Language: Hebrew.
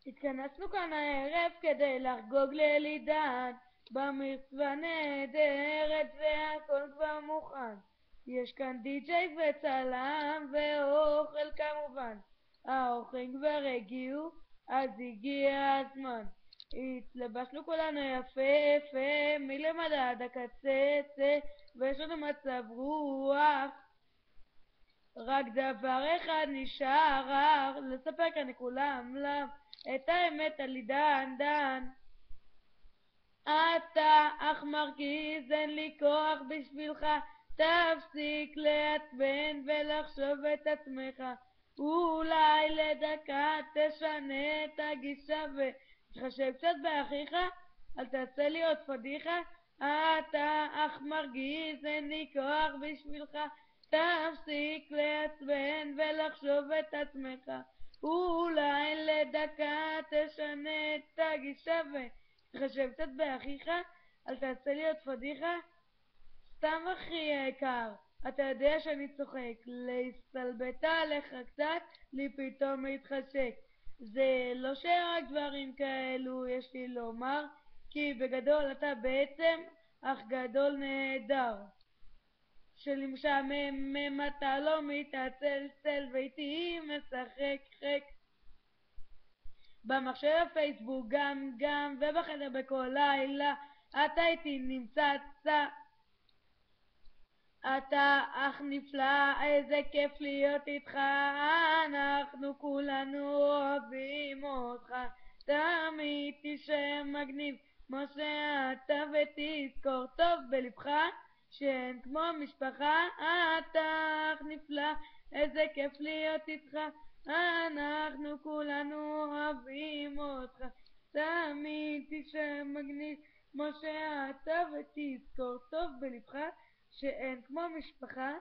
התכנסנו כאן הערב כדי לחגוג ללידן, במצווה נהדרת והכל כבר מוכן. יש כאן די-ג'יי וצלם ואוכל כמובן. האורחים כבר הגיעו, אז הגיע הזמן. התלבשנו כולנו יפה יפה, מלמעלה עד הקצה, ויש לנו מצב רוח. רק דבר אחד נשאר, לספר כאן לכולם את האמת על עידן דן. אתה אך מרגיז, אין לי כוח בשבילך, תפסיק לעצבן ולחשוב את עצמך. אולי לדקה תשנה את הגישה ותחשב קצת באחיך, אל תעשה לי עוד פדיחה. אתה אך מרגיז, אין לי כוח בשבילך, תפסיק לעצבן ולחשוב את עצמך. אולי לדקה תשנה את הגישה ותחשב קצת באחיך, אל תעשה לי עוד פדיחה. סתם אחי יקר, אתה יודע שאני צוחק, להסתלבט עליך קצת, לי פתאום מתחשק. זה לא שרק דברים כאלו יש לי לומר, כי בגדול אתה בעצם אח גדול נהדר. שלמשעמם אתה לא מתעצלצל ואיתי משחק חק. במחשב הפייסבוק גם ובחדר בכל לילה אתה איתי נמצא. אתה אך נפלא, איזה כיף להיות איתך, אנחנו כולנו אוהבים אותך, תמיד תישאר מגניב כמו שאתה ותזכור טוב בלבך שאין כמו משפחה. אתה אך נפלא, איזה כיף להיות איתך, אנחנו כולנו אוהבים אותך, תמיד תישאר מגניב כמו שאתה ותזכור טוב בלבך שאין כמו משפחה.